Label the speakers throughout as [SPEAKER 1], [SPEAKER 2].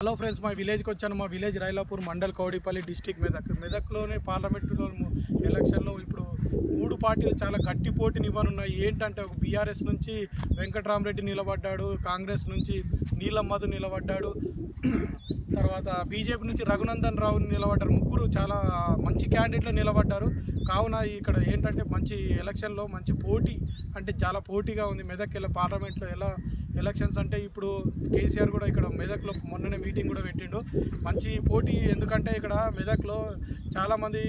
[SPEAKER 1] Hello friends, మా విలేజ్కి వచ్చాను. మా విలేజ్ రైలాపూర్ మండల్ కౌడిపల్లి డిస్టిక్ మెదక్లోనే పార్లమెంటులో ఎలక్షన్లో ఇప్పుడు 3 పార్టీలు చాలా గట్టి పోటీనివ్వనున్నాయి. ఏంటంటే ఒక బీఆర్ఎస్ నుంచి వెంకట్రామరెడ్డి నిలబడ్డాడు, కాంగ్రెస్ నుంచి నీలం మధు నిలబడ్డాడు, తర్వాత బీజేపీ నుంచి రఘునందన్ రావు నిలబడ్డారు. ముగ్గురు చాలా మంచి క్యాండిడేట్లు నిలబడ్డారు. కావున ఇక్కడ ఏంటంటే మంచి ఎలక్షన్లో మంచి పోటీ, అంటే చాలా పోటీగా ఉంది. మెదక్ పార్లమెంట్లో ఎలా ఎలక్షన్స్ అంటే ఇప్పుడు కేసీఆర్ కూడా ఇక్కడ మెదక్లో మొన్ననే మీటింగ్ కూడా పెట్టిండు. మంచి పోటీ, ఎందుకంటే ఇక్కడ మెదక్లో చాలామంది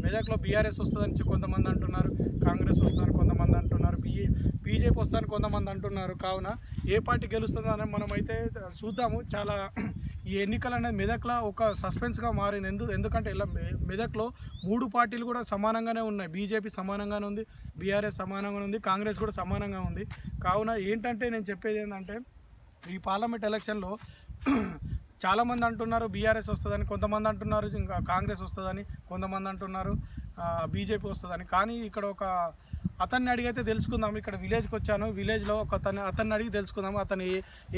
[SPEAKER 1] మెదక్లో బీఆర్ఎస్ వస్తుందని కొంతమంది అంటున్నారు, కాంగ్రెస్ వస్తుందని కొంతమంది అంటున్నారు, బీజేపీ వస్తుందని కొంతమంది అంటున్నారు. కావున ఏ పార్టీ గెలుస్తుందని మనమైతే చూద్దాము. చాలా ఈ ఎన్నికలు అనేది మెదక్లో ఒక సస్పెన్స్గా మారింది. ఎందుకంటే ఇలా మెదక్లో 3 పార్టీలు కూడా సమానంగానే ఉన్నాయి. బీజేపీ సమానంగానే ఉంది, బీఆర్ఎస్ సమానంగానే ఉంది, కాంగ్రెస్ కూడా సమానంగా ఉంది. కావున ఏంటంటే నేను చెప్పేది ఏంటంటే ఈ పార్లమెంట్ ఎలక్షన్లో చాలామంది అంటున్నారు బీఆర్ఎస్ వస్తుందని, కొంతమంది అంటున్నారు ఇంకా కాంగ్రెస్ వస్తుందని, కొంతమంది అంటున్నారు బీజేపీ వస్తుందని. కానీ ఇక్కడ ఒక అతన్ని అడిగైతే తెలుసుకుందాం. ఇక్కడ విలేజ్కి వచ్చాను. విలేజ్లో ఒక అతన్ని అడిగి తెలుసుకుందాం. అతను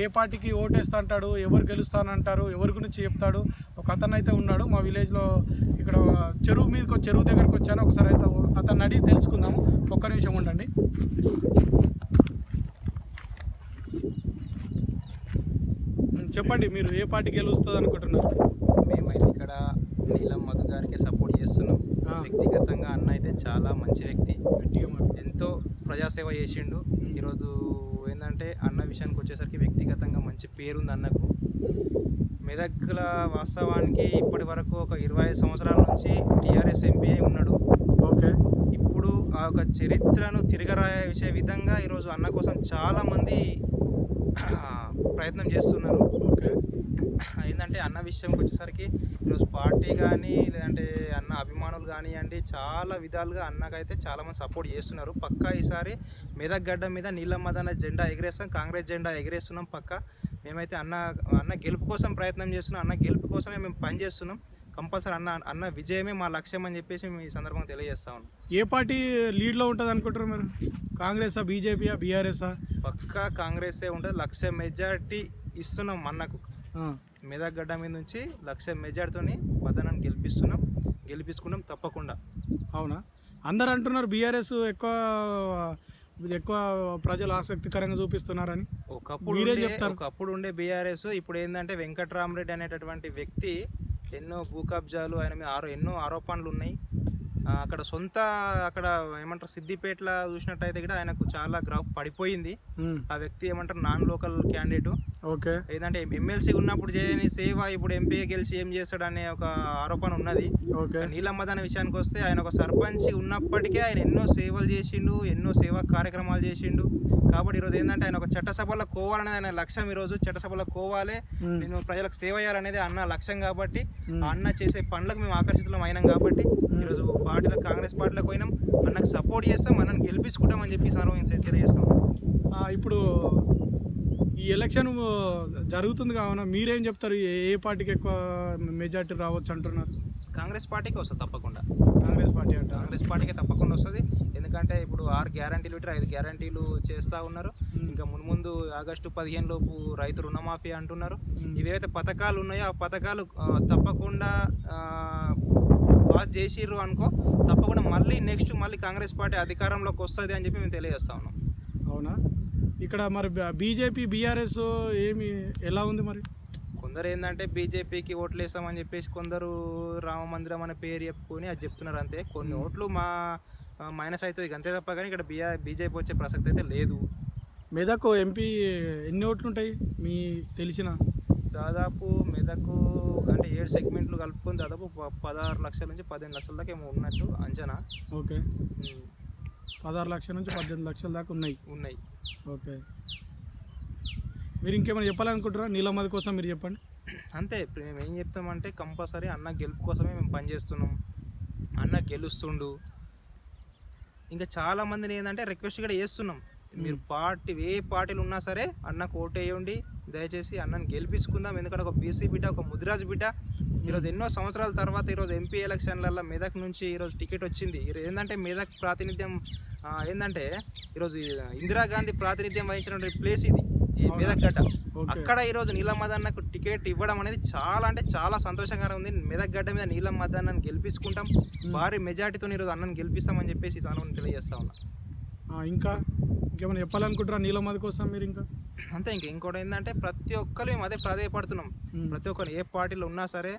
[SPEAKER 1] ఏ పార్టీకి ఓటేస్తా అంటాడు, ఎవరు గెలుస్తానంటారు, ఎవరి గురించి చెప్తాడు. ఒక అతను అయితే ఉన్నాడు మా విలేజ్లో. ఇక్కడ చెరువు దగ్గరకు వచ్చాను. ఒకసారి అయితే అతన్ని అడిగి తెలుసుకుందాము. ఒక్క నిమిషం ఉండండి. చెప్పండి, మీరు ఏ పార్టీ గెలుస్తుంది అనుకుంటున్నారు?
[SPEAKER 2] మేమైతే ఇక్కడ నీలం మధు గారికి సపోర్ట్ చేస్తున్నాం. వ్యక్తిగతంగా అన్న అయితే చాలా మంచి వ్యక్తి, ఎంతో ప్రజాసేవ చేసిండు. ఈరోజు ఏంటంటే అన్న విషయానికి వచ్చేసరికి వ్యక్తిగతంగా మంచి పేరుంది అన్నకు. మెదక్ల వాస్తవానికి ఇప్పటి వరకు ఒక 25 సంవత్సరాల నుంచి టీఆర్ఎస్ ఎంపీ ఉన్నాడు.
[SPEAKER 1] ఓకే,
[SPEAKER 2] ఇప్పుడు ఆ యొక్క చరిత్రను తిరగరాసే విధంగా ఈరోజు అన్న కోసం చాలామంది ప్రయత్నం చేస్తున్నారు.
[SPEAKER 1] ఓకే,
[SPEAKER 2] ఏంటంటే అన్న విషయంకి వచ్చేసరికి ఈరోజు పార్టీ కానీ లేదంటే అన్న అభిమానులు కానివ్వండి, చాలా విధాలుగా అన్నకైతే చాలామంది సపోర్ట్ చేస్తున్నారు. పక్కా ఈసారి మెదక్ గడ్డ మీద నీలం మదన జెండా ఎగిరేస్తాం, కాంగ్రెస్ జెండా ఎగిరేస్తున్నాం పక్కా. మేమైతే అన్న గెలుపు కోసం ప్రయత్నం చేస్తున్నాం, అన్న గెలుపు కోసమే మేము పనిచేస్తున్నాం. కంపల్సరీ అన్న విజయమే మా లక్ష్యం అని చెప్పేసి మేము ఈ సందర్భంగా తెలియజేస్తా ఉన్నాం.
[SPEAKER 1] ఏ పార్టీ లీడ్లో ఉంటుంది అనుకుంటారు మీరు? కాంగ్రెసా, బీజేపీయా, బీఆర్ఎస్ఆ?
[SPEAKER 2] పక్కా కాంగ్రెసే ఉంటుంది. 1,00,000 మెజార్టీ ఇస్తున్నాం అన్నకు. మెదక్ గడ్డ మీద నుంచి 1,00,000 మెజార్టీతోని మదనని గెలిపించుకున్నాం తప్పకుండా.
[SPEAKER 1] అవునా? అందరు అంటున్నారు బీఆర్ఎస్ ఎక్కువ ప్రజలు ఆసక్తికరంగా చూపిస్తున్నారని.
[SPEAKER 2] ఒకప్పుడు ఉండే బీఆర్ఎస్ ఇప్పుడు ఏంటంటే వెంకట్రామరెడ్డి అనేటటువంటి వ్యక్తి ఎన్నో భూ కబ్జాలు, ఆయన మీద ఎన్నో ఆరోపణలు ఉన్నాయి. అక్కడ ఏమంటారు సిద్దిపేటలో చూసినట్టయితే కూడా ఆయనకు చాలా గ్రాఫ్ పడిపోయింది. ఆ వ్యక్తి ఏమంటారు నాన్ లోకల్ క్యాండిడేట్.
[SPEAKER 1] ఓకే,
[SPEAKER 2] ఏంటంటే ఎమ్మెల్సీ ఉన్నప్పుడు చేయని సేవ ఇప్పుడు ఎంపీ గెలిచి ఏం చేస్తాడు అనే ఒక ఆరోపణ ఉన్నది. నీలం మదన విషయానికి వస్తే ఆయన ఒక సర్పంచ్ ఉన్నప్పటికీ ఆయన ఎన్నో సేవలు చేసిండు, ఎన్నో సేవా కార్యక్రమాలు చేసిండు. కాబట్టి ఈరోజు ఏంటంటే ఆయన ఒక చట్టసభలో కోవాలనేది ఆయన లక్ష్యం. ఈరోజు చట్టసభలో కోవాలి, నేను ప్రజలకు సేవ చేయాలనేది అన్న లక్ష్యం. కాబట్టి అన్న చేసే పనులకు మేము ఆకర్షితులం అయినాం. కాబట్టి ఈరోజు పార్టీలో కాంగ్రెస్ పార్టీలోకి పోయినాం, అన్నకు సపోర్ట్ చేస్తాం, అన్నను గెలిపించుకుంటామని చెప్పి తెలియజేస్తాం.
[SPEAKER 1] ఇప్పుడు ఈ ఎలక్షన్ జరుగుతుంది కావున మీరేం చెప్తారు? ఏ పార్టీకి ఎక్కువ మెజార్టీ రావచ్చు అంటున్నారు?
[SPEAKER 2] కాంగ్రెస్ పార్టీకి వస్తుంది తప్పకుండా.
[SPEAKER 1] కాంగ్రెస్
[SPEAKER 2] పార్టీకి తప్పకుండా వస్తుంది. ఎందుకంటే ఇప్పుడు 6 గ్యారంటీలు 5 గ్యారంటీలు చేస్తూ ఉన్నారు. ఇంకా ముందు ఆగస్టు 15 లోపు రైతు రుణమాఫీ అంటున్నారు. ఇవేవైతే పథకాలు ఉన్నాయో ఆ పథకాలు తప్పకుండా పాస్ చేసిర్రు అనుకో, తప్పకుండా మళ్ళీ కాంగ్రెస్ పార్టీ అధికారంలోకి వస్తుంది అని చెప్పి మేము తెలియజేస్తా ఉన్నాం.
[SPEAKER 1] అవునా? ఇక్కడ మరి బీజేపీ, బీఆర్ఎస్ ఎలా ఉంది మరి?
[SPEAKER 2] కొందరు ఏంటంటే బీజేపీకి ఓట్లు వేస్తామని చెప్పేసి కొందరు రామ మందిరం అనే పేరు చెప్పుకొని అది చెప్తున్నారు అంతే. కొన్ని ఓట్లు మైనస్ అవుతుంది అంతే తప్ప, కానీ ఇక్కడ బీజేపీ వచ్చే ప్రసక్తి అయితే లేదు.
[SPEAKER 1] మెదక్ ఎంపీ ఎన్ని ఓట్లు ఉంటాయి మీ తెలిసిన?
[SPEAKER 2] దాదాపు మెదక్ అంటే 7 సెగ్మెంట్లు కలుపుకొని దాదాపు 16 లక్షల నుంచి 15 లక్షల దాకా ఏమో ఉన్నట్టు అంచనా.
[SPEAKER 1] ఓకే, 16 లక్షల నుంచి 18 లక్షల దాకా ఉన్నాయి. ఓకే, మీరు ఇంకేమైనా చెప్పాలనుకుంటారా నీలం మధు కోసం? మీరు చెప్పండి.
[SPEAKER 2] అంతే, ఇప్పుడు మేము ఏం చెప్తామంటే కంపల్సరీ అన్న గెలుపు కోసమే మేము పనిచేస్తున్నాం. అన్న గెలుస్తుండు. ఇంకా చాలామందిని ఏంటంటే రిక్వెస్ట్ కూడా చేస్తున్నాం, మీరు ఏ పార్టీలు ఉన్నా సరే అన్నకు ఓటేయండి, దయచేసి అన్నను గెలిపించుకుందాం. ఎందుకంటే ఒక బీసీ బిడ్డ, ఒక ముదిరాజు బిడ్డ. ఈరోజు ఎన్నో సంవత్సరాల తర్వాత ఈరోజు ఎంపీ ఎలక్షన్లలో మెదక్ నుంచి ఈరోజు టికెట్ వచ్చింది. ఏంటంటే మెదక్ ప్రాతినిధ్యం ఏంటంటే ఈరోజు ఇందిరాగాంధీ ప్రాతినిధ్యం వహించినటువంటి ప్లేస్ ఇది. ఈ మెదక్ గడ్డ.
[SPEAKER 1] ఓకే.
[SPEAKER 2] అక్కడ ఈరోజు నీలం మదన్నకు టికెట్ ఇవ్వడం అనేది చాలా అంటే చాలా సంతోషంగా ఉంది. మెదక్ గడ్డ మీద నీలం మదన్నను గెలిపించుకుంటాం, భారీ మెజార్టీతో ఈరోజు అన్నను గెలిపిస్తామని చెప్పేసి ఈ సానుభూతిని తెలియజేస్తా ఉన్నా.
[SPEAKER 1] ఇంకా ఇంకేమైనా చెప్పాలనుకుంటారా నీలమ్మది కోసం మీరు? ఇంకా
[SPEAKER 2] అంతే. ఇంకోటి ఏంటంటే ప్రతి ఒక్కరు మేము అదే ప్రాధాయపడుతున్నాం. ప్రతి ఒక్కరు ఏ పార్టీలో ఉన్నా సరే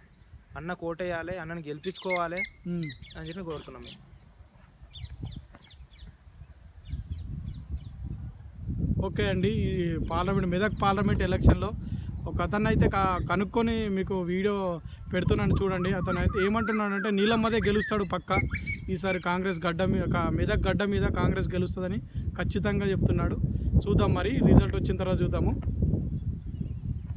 [SPEAKER 2] అన్న కోటేయాలి, అన్నను గెలిపించుకోవాలి అని చెప్పి కోరుతున్నాం మేము.
[SPEAKER 1] ఓకే అండి, ఈ మెదక్ పార్లమెంట్ ఎలక్షన్లో ఒక అతను అయితే కనుక్కొని మీకు వీడియో పెడుతున్నాను చూడండి. అతను అయితే ఏమంటున్నాడంటే నీలమ్మదే గెలుస్తాడు పక్క ఈసారి, కాంగ్రెస్ మెదక్ గడ్డ మీద కాంగ్రెస్ గెలుస్తుందని ఖచ్చితంగా చెప్తున్నాడు. చూద్దాం మరి, రిజల్ట్ వచ్చిన తర్వాత చూద్దాము.